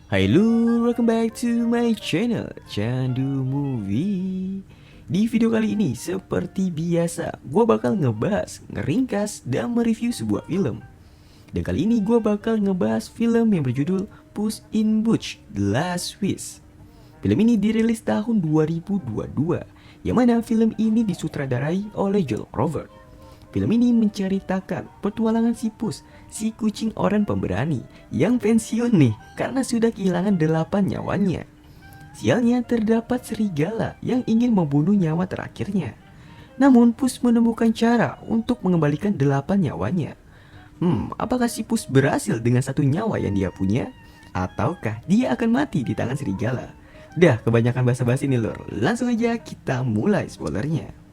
Hai lur, welcome back to my channel Candu Movie. Di video kali ini seperti biasa gue bakal ngebahas, ngeringkas, dan mereview sebuah film. Dan kali ini gue bakal ngebahas film yang berjudul Puss in Boots: The Last Wish. Film ini dirilis tahun 2022, yang mana film ini disutradarai oleh Joel Crawford. Film ini menceritakan petualangan si Puss, si kucing oranye pemberani yang pensiun nih karena sudah kehilangan 8 nyawanya. Sialnya terdapat serigala yang ingin membunuh nyawa terakhirnya. Namun Puss menemukan cara untuk mengembalikan 8 nyawanya. Apakah si Puss berhasil dengan 1 nyawa yang dia punya? Ataukah dia akan mati di tangan serigala? Dah kebanyakan basa-basi nih lor, langsung aja kita mulai spoilernya.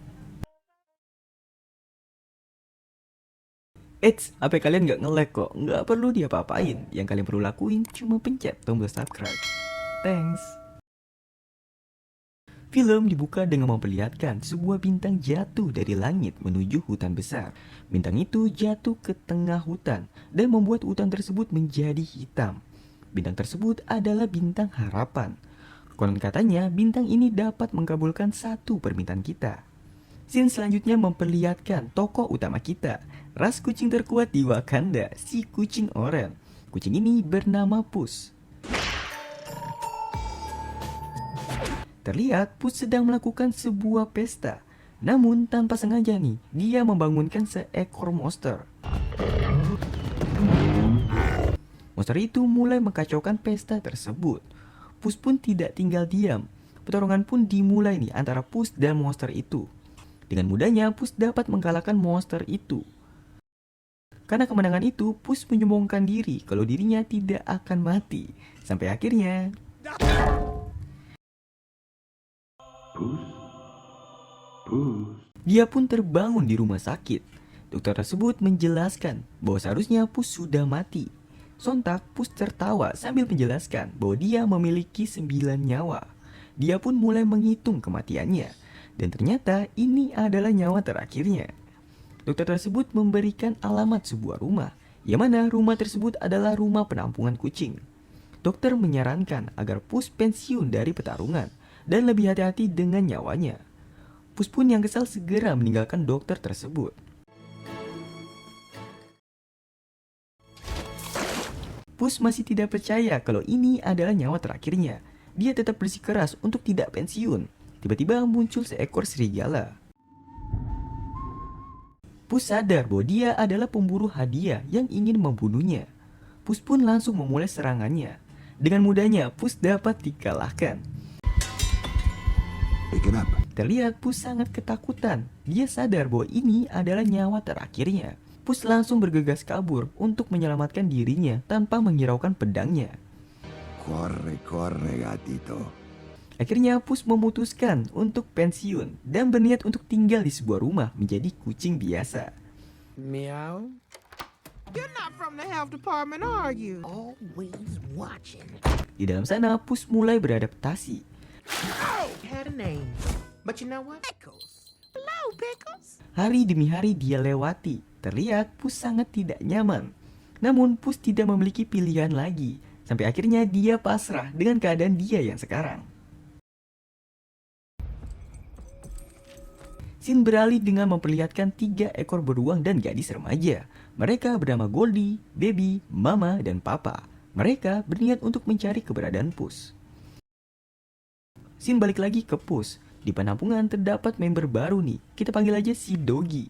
HP kalian nggak nge-lag kok, nggak perlu diapa-apain. Yang kalian perlu lakuin cuma pencet tombol subscribe. Thanks. Film dibuka dengan memperlihatkan sebuah bintang jatuh dari langit menuju hutan besar. Bintang itu jatuh ke tengah hutan dan membuat hutan tersebut menjadi hitam. Bintang tersebut adalah bintang harapan. Konon katanya bintang ini dapat mengabulkan satu permintaan kita. Scene selanjutnya memperlihatkan tokoh utama kita, ras kucing terkuat di Wakanda, si kucing oranye. Kucing ini bernama Puss. Terlihat Puss sedang melakukan sebuah pesta. Namun tanpa sengaja nih, dia membangunkan seekor monster. Monster itu mulai mengacaukan pesta tersebut. Puss pun tidak tinggal diam. Pertarungan pun dimulai nih antara Puss dan monster itu. Dengan mudahnya Puss dapat mengalahkan monster itu. Karena kemenangan itu, Puss menyombongkan diri kalau dirinya tidak akan mati. Sampai akhirnya dia pun terbangun di rumah sakit. Dokter tersebut menjelaskan bahwa seharusnya Puss sudah mati. Sontak Puss tertawa sambil menjelaskan bahwa dia memiliki 9 nyawa. Dia pun mulai menghitung kematiannya. Dan ternyata ini adalah nyawa terakhirnya. Dokter tersebut memberikan alamat sebuah rumah, yang mana rumah tersebut adalah rumah penampungan kucing. Dokter menyarankan agar Puss pensiun dari pertarungan dan lebih hati-hati dengan nyawanya. Puss pun yang kesal segera meninggalkan dokter tersebut. Puss masih tidak percaya kalau ini adalah nyawa terakhirnya. Dia tetap bersikeras untuk tidak pensiun. Tiba-tiba muncul seekor serigala. Puss sadar bahwa dia adalah pemburu hadiah yang ingin membunuhnya. Puss pun langsung memulai serangannya. Dengan mudahnya Puss dapat dikalahkan. Terlihat Puss sangat ketakutan. Dia sadar bahwa ini adalah nyawa terakhirnya. Puss langsung bergegas kabur untuk menyelamatkan dirinya tanpa menghiraukan pedangnya. Corre, gatito. Akhirnya Puss memutuskan untuk pensiun dan berniat untuk tinggal di sebuah rumah menjadi kucing biasa. Meow. You're not from the health department, are you? Always watching. Di dalam sana Puss mulai beradaptasi. Had a name. But you know what? Pickles. Hello, Pickles. Hari demi hari dia lewati. Terlihat Puss sangat tidak nyaman. Namun Puss tidak memiliki pilihan lagi. Sampai akhirnya dia pasrah dengan keadaan dia yang sekarang. Scene beralih dengan memperlihatkan 3 ekor beruang dan gadis remaja. Mereka bernama Goldie, Baby, Mama, dan Papa. Mereka berniat untuk mencari keberadaan Puss. Scene balik lagi ke Puss. Di penampungan terdapat member baru nih. Kita panggil aja si Doggy.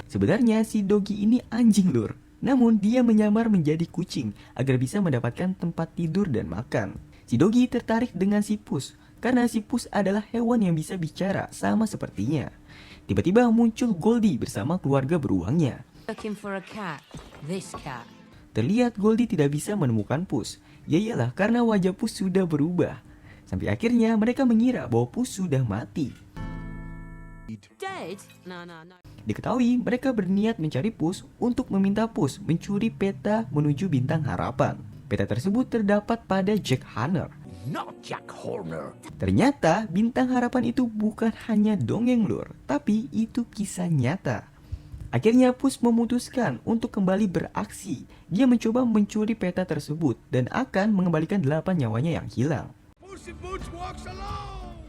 Sebenarnya si Doggy ini anjing lur. Namun dia menyamar menjadi kucing agar bisa mendapatkan tempat tidur dan makan. Si Doggy tertarik dengan si Puss karena si Puss adalah hewan yang bisa bicara sama sepertinya. Tiba-tiba muncul Goldie bersama keluarga beruangnya. Looking for a cat. This cat. Terlihat Goldie tidak bisa menemukan Puss. Ya iyalah karena wajah Puss sudah berubah. Sampai akhirnya mereka mengira bahwa Puss sudah mati. Dead? No. Diketahui mereka berniat mencari Puss untuk meminta Puss mencuri peta menuju bintang harapan. Peta tersebut terdapat pada Jack Horner. Not Jack Horner. Ternyata bintang harapan itu bukan hanya dongeng lur, tapi itu kisah nyata. Akhirnya Pus memutuskan untuk kembali beraksi. Dia mencoba mencuri peta tersebut dan akan mengembalikan 8 nyawanya yang hilang. Puss in Boots walks alone!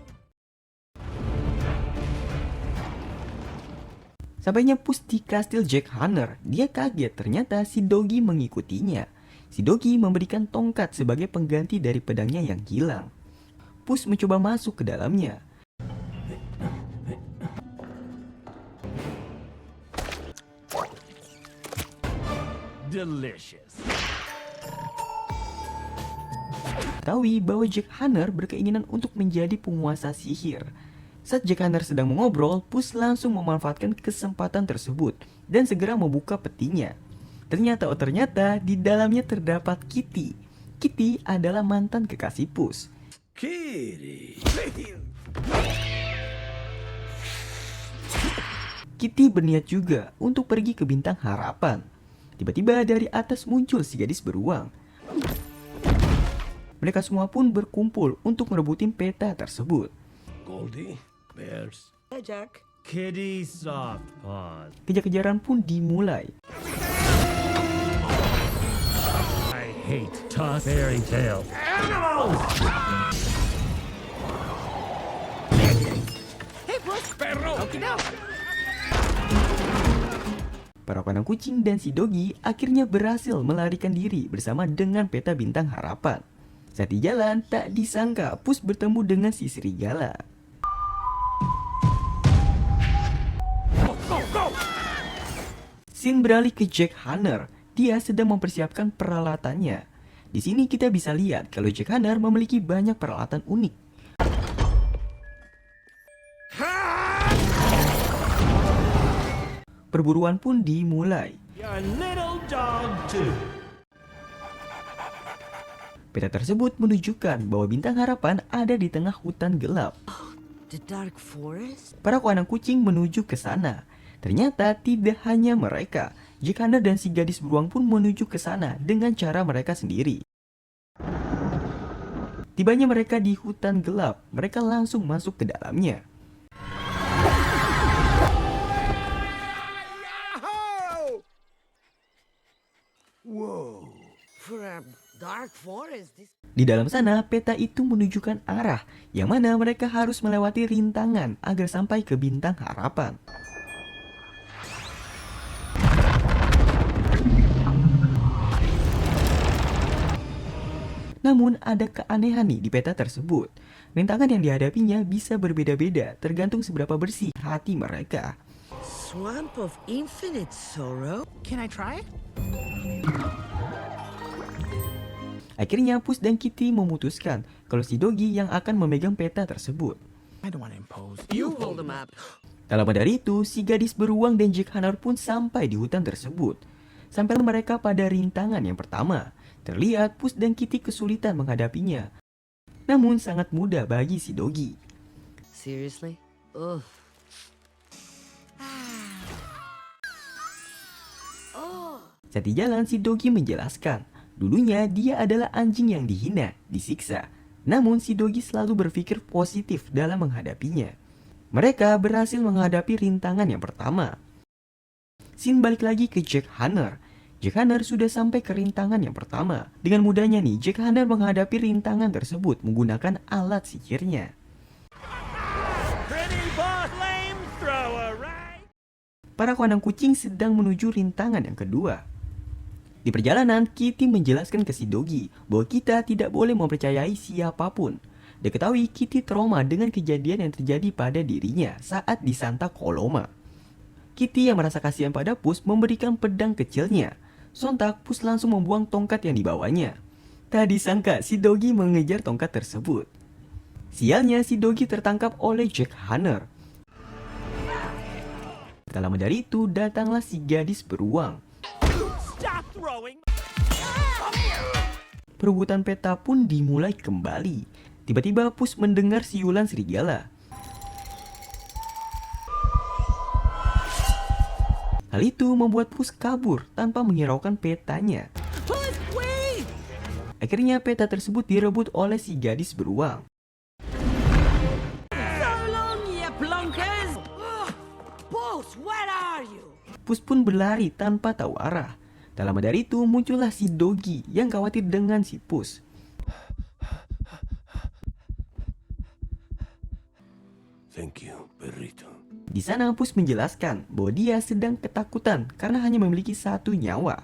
Sampainya Pus di kastil Jack Hunter, dia kaget ternyata si Doggy mengikutinya. Si Doggy memberikan tongkat sebagai pengganti dari pedangnya yang hilang. Pus mencoba masuk ke dalamnya. Delicious. Ketahui bahwa Jack Hunter berkeinginan untuk menjadi penguasa sihir. Saat Jack Hunter sedang mengobrol, Pus langsung memanfaatkan kesempatan tersebut dan segera membuka petinya. Ternyata di dalamnya terdapat Kitty. Kitty adalah mantan kekasih Pus. Kitty. Kitty berniat juga untuk pergi ke Bintang Harapan. Tiba-tiba dari atas muncul si gadis beruang. Mereka semua pun berkumpul untuk merebutin peta tersebut. Goldie, Bears. Hey, Jack. Kitty soft paws. Kejar-kejaran pun dimulai. I hate tough fairy tale. Animals! Hey, Puss. Perro! Okie doke. Para kandang kucing dan si Doggy akhirnya berhasil melarikan diri bersama dengan peta Bintang Harapan. Saat di jalan, tak disangka Pus bertemu dengan si serigala. Scene beralih ke Jack Hunter. Dia sedang mempersiapkan peralatannya. Di sini kita bisa lihat kalau Jack Hunter memiliki banyak peralatan unik. Perburuan pun dimulai. Your little dog too. Peta tersebut menunjukkan bahwa Bintang Harapan ada di tengah hutan gelap. The Dark Forest? Para kandang kucing menuju ke sana. Ternyata tidak hanya mereka. Jack Hunter dan si gadis beruang pun menuju ke sana dengan cara mereka sendiri. Tibanya mereka di hutan gelap, mereka langsung masuk ke dalamnya. Whoa. For a dark forest, this... Di dalam sana, peta itu menunjukkan arah yang mana mereka harus melewati rintangan agar sampai ke Bintang Harapan. Namun ada keanehan nih di peta tersebut. Rintangan yang dihadapinya bisa berbeda-beda tergantung seberapa bersih hati mereka. Swamp of infinite sorrow? Can I try it? Akhirnya Pus dan Kitty memutuskan kalau si Doggy yang akan memegang peta tersebut. I don't want to impose. You hold them up. Tak lama dari itu, si gadis beruang dan Jack Hunter pun sampai di hutan tersebut. Sampai mereka pada rintangan yang pertama. Terlihat Pus dan Kitty kesulitan menghadapinya. Namun sangat mudah bagi si Doggy. Seriously? Ugh. Saat di jalan, si Doggy menjelaskan. Dulunya dia adalah anjing yang dihina, disiksa. Namun si Doggy selalu berpikir positif dalam menghadapinya. Mereka berhasil menghadapi rintangan yang pertama. Scene balik lagi ke Jack Hunter. Jack Hunter sudah sampai ke rintangan yang pertama. Dengan mudahnya nih, Jack Hunter menghadapi rintangan tersebut menggunakan alat sihirnya. Pretty boss flamethrower, right? Para kandang kucing sedang menuju rintangan yang kedua. Di perjalanan, Kitty menjelaskan ke si Doggy bahwa kita tidak boleh mempercayai siapapun. Diketahui Kitty trauma dengan kejadian yang terjadi pada dirinya saat di Santa Coloma. Kitty yang merasa kasihan pada Pus memberikan pedang kecilnya. Sontak Pus langsung membuang tongkat yang dibawanya. Tak disangka si Doggy mengejar tongkat tersebut. Sialnya si Doggy tertangkap oleh Jack Hunter. Tak lama dari itu datanglah si gadis beruang. Stop throwing. Perebutan peta pun dimulai kembali. Tiba-tiba Pus mendengar siulan serigala. Hal itu membuat Pus kabur tanpa menghiraukan petanya. Puss, wait! Akhirnya peta tersebut direbut oleh si gadis beruang. So long, you plunkers! Puss, where are you? Pus pun berlari tanpa tahu arah. Tak lama dari itu muncullah si Doggy yang khawatir dengan si Pus. Thank you, Perrito. Di sana Pus menjelaskan bahwa dia sedang ketakutan karena hanya memiliki satu nyawa.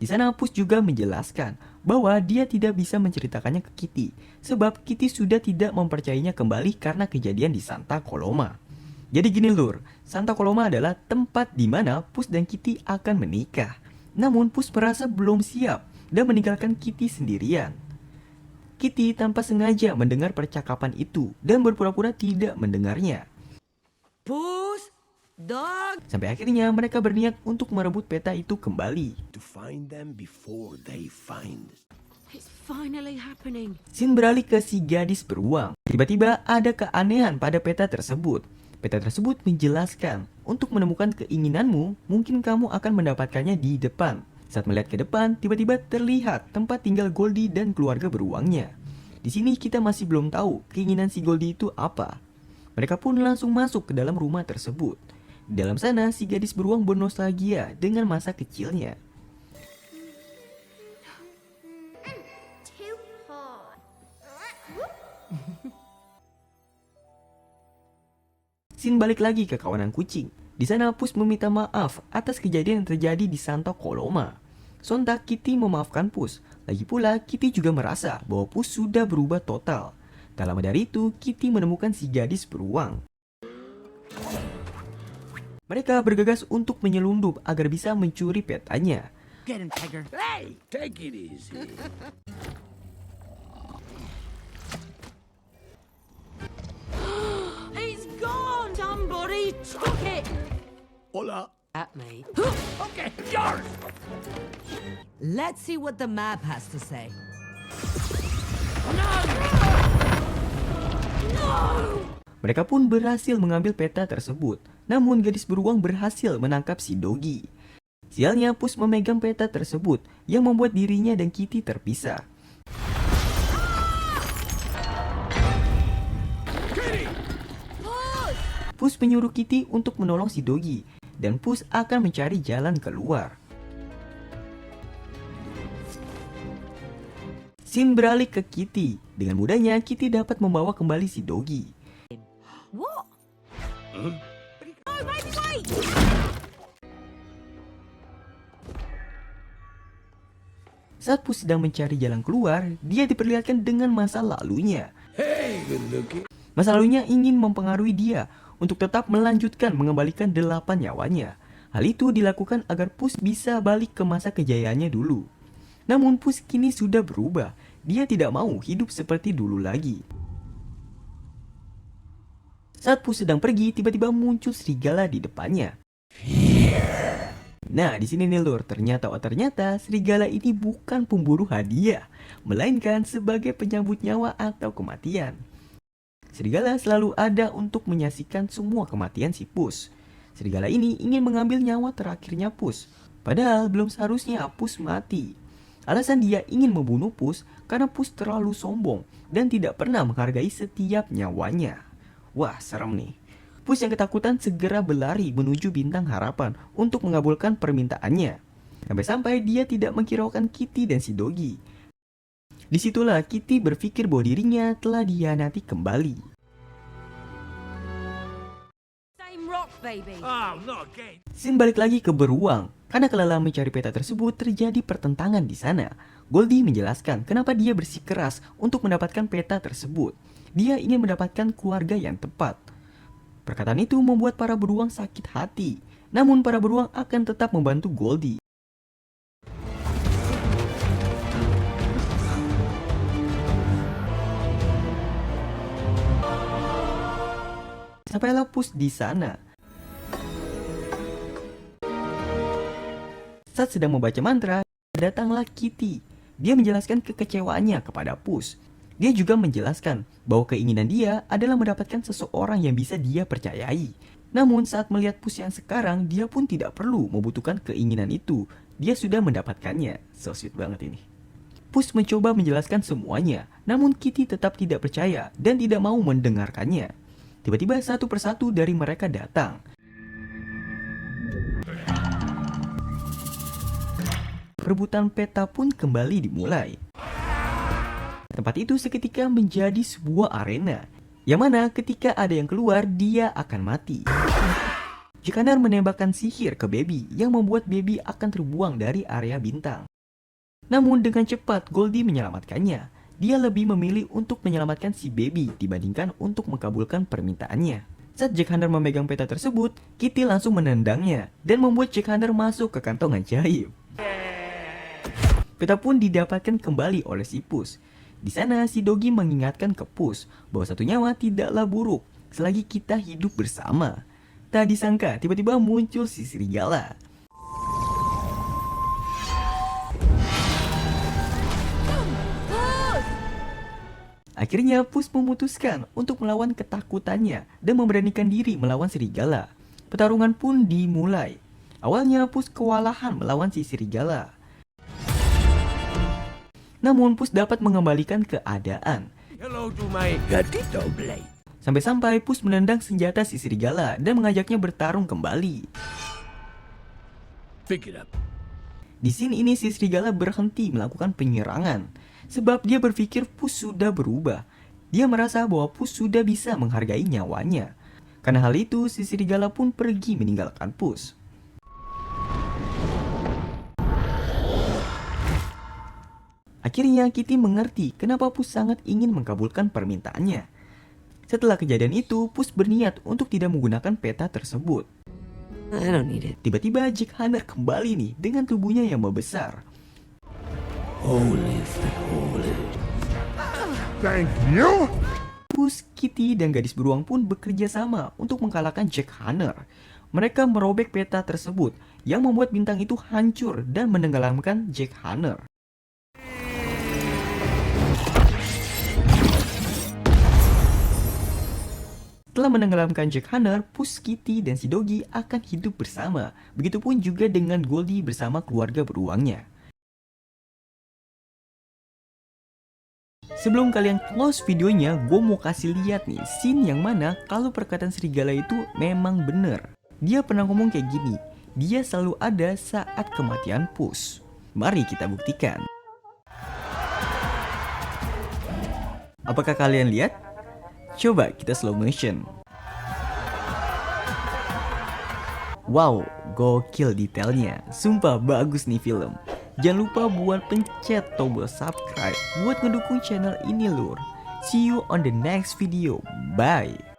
Di sana Pus juga menjelaskan bahwa dia tidak bisa menceritakannya ke Kitty sebab Kitty sudah tidak mempercayainya kembali karena kejadian di Santa Coloma. Jadi gini lur, Santa Coloma adalah tempat di mana Pus dan Kitty akan menikah. Namun Pus merasa belum siap dan meninggalkan Kitty sendirian. Kitty tanpa sengaja mendengar percakapan itu dan berpura-pura tidak mendengarnya. Puss, dog. Sampai akhirnya mereka berniat untuk merebut peta itu kembali. To find them before they find us. It's finally happening. Scene beralih ke si gadis beruang. Tiba-tiba ada keanehan pada peta tersebut. Peta tersebut menjelaskan, untuk menemukan keinginanmu, mungkin kamu akan mendapatkannya di depan. Saat melihat ke depan, tiba-tiba terlihat tempat tinggal Goldie dan keluarga beruangnya. Di sini kita masih belum tahu keinginan si Goldie itu apa. Mereka pun langsung masuk ke dalam rumah tersebut. Di dalam sana, si gadis beruang bernostalgia dengan masa kecilnya. Too hard. Scene balik lagi ke kawanan kucing. Di sana Pus meminta maaf atas kejadian yang terjadi di Santa Coloma. Sontak Kitty memaafkan Pus. Lagi pula Kitty juga merasa bahwa Pus sudah berubah total. Tak lama dari itu Kitty menemukan si gadis beruang. Mereka bergegas untuk menyelundup agar bisa mencuri petanya. Get him, Tiger. Hey, take it easy. It's gone. Somebody took it. Hola. At me. Okay, yours. Let's see what the map has to say. Mereka pun berhasil mengambil peta tersebut. Namun gadis beruang berhasil menangkap si Doggy. Sialnya Pus memegang peta tersebut yang membuat dirinya dan Kitty terpisah. Pus menyuruh Kitty untuk menolong si Doggy dan Pus akan mencari jalan keluar. Scene beralih ke Kitty. Dengan mudahnya Kitty dapat membawa kembali si Doggy. What? Oh, wait, wait! Saat Pus sedang mencari jalan keluar, dia diperlihatkan dengan masa lalunya. Hey, good looking. Masa lalunya ingin mempengaruhi dia untuk tetap melanjutkan mengembalikan 8 nyawanya. Hal itu dilakukan agar Pus bisa balik ke masa kejayaannya dulu. Namun Pus kini sudah berubah. Dia tidak mau hidup seperti dulu lagi. Saat Pus sedang pergi, tiba-tiba muncul serigala di depannya. Nah, di sini nih lur, ternyata serigala ini bukan pemburu hadiah, melainkan sebagai penyambut nyawa atau kematian. Serigala selalu ada untuk menyaksikan semua kematian si Pus. Serigala ini ingin mengambil nyawa terakhirnya Pus, padahal belum seharusnya Pus mati. Alasan dia ingin membunuh Pus karena Pus terlalu sombong dan tidak pernah menghargai setiap nyawanya. Wah, serem nih. Pus yang ketakutan segera berlari menuju bintang harapan untuk mengabulkan permintaannya. Sampai-sampai dia tidak menghiraukan Kitty dan si Doggy. Disitulah Kitty berpikir bahwa dirinya telah dihianati kembali. Same rock, baby. Oh, no, Kate. Scene balik lagi ke beruang. Karena kelelahan mencari peta tersebut, terjadi pertentangan di sana. Goldie menjelaskan kenapa dia bersikeras untuk mendapatkan peta tersebut. Dia ingin mendapatkan keluarga yang tepat. Perkataan itu membuat para beruang sakit hati. Namun para beruang akan tetap membantu Goldie. Sampailah Pus di sana. Saat sedang membaca mantra, datanglah Kitty. Dia menjelaskan kekecewaannya kepada Pus. Dia juga menjelaskan bahwa keinginan dia adalah mendapatkan seseorang yang bisa dia percayai. Namun saat melihat Pus yang sekarang, dia pun tidak perlu membutuhkan keinginan itu. Dia sudah mendapatkannya. So sweet banget ini. Pus mencoba menjelaskan semuanya, namun Kitty tetap tidak percaya dan tidak mau mendengarkannya. Tiba-tiba satu persatu dari mereka datang. perebutan peta pun kembali dimulai. Tempat itu seketika menjadi sebuah arena, yang mana ketika ada yang keluar, dia akan mati. Jack Hunter menembakkan sihir ke Baby yang membuat Baby akan terbuang dari area bintang. Namun dengan cepat Goldie menyelamatkannya. Dia lebih memilih untuk menyelamatkan si Baby dibandingkan untuk mengabulkan permintaannya. Saat Jack Hunter memegang peta tersebut, Kitty langsung menendangnya dan membuat Jack Hunter masuk ke kantong ajaib. Peta pun didapatkan kembali oleh si Puss. Di sana si Doggy mengingatkan ke Puss bahwa satu nyawa tidaklah buruk selagi kita hidup bersama. Tak disangka tiba-tiba muncul si serigala. Akhirnya Puss memutuskan untuk melawan ketakutannya dan memberanikan diri melawan serigala. Pertarungan pun dimulai. Awalnya Puss kewalahan melawan si serigala. Namun Puss dapat mengembalikan keadaan. Hello to my gatito blade. Sampai-sampai Puss menendang senjata si serigala dan mengajaknya bertarung kembali. Pick it up. Di sini ini si serigala berhenti melakukan penyerangan sebab dia berpikir Puss sudah berubah. Dia merasa bahwa Puss sudah bisa menghargai nyawanya. Karena hal itu si serigala pun pergi meninggalkan Puss. Akhirnya Kitty mengerti kenapa Puss sangat ingin mengabulkan permintaannya. Setelah kejadian itu, Puss berniat untuk tidak menggunakan peta tersebut. I don't need it. Tiba-tiba Jack Hunter kembali nih dengan tubuhnya yang membesar. Holy. Thank you. Puss, Kitty, dan gadis beruang pun bekerja sama untuk mengalahkan Jack Hunter. Mereka merobek peta tersebut yang membuat bintang itu hancur dan menenggelamkan Jack Hunter. Setelah menenggelamkan Jack Hunter, Puss, Kitty, dan si Doggy akan hidup bersama. Begitupun juga dengan Goldie bersama keluarga beruangnya. Sebelum kalian close videonya, gue mau kasih lihat nih scene yang mana kalau perkataan serigala itu memang bener. Dia pernah ngomong kayak gini, dia selalu ada saat kematian Puss. Mari kita buktikan. Apakah kalian lihat? Coba kita slow motion. Wow, gokil detailnya. Sumpah bagus nih film. Jangan lupa buat pencet tombol subscribe buat ngedukung channel ini lur. See you on the next video. Bye.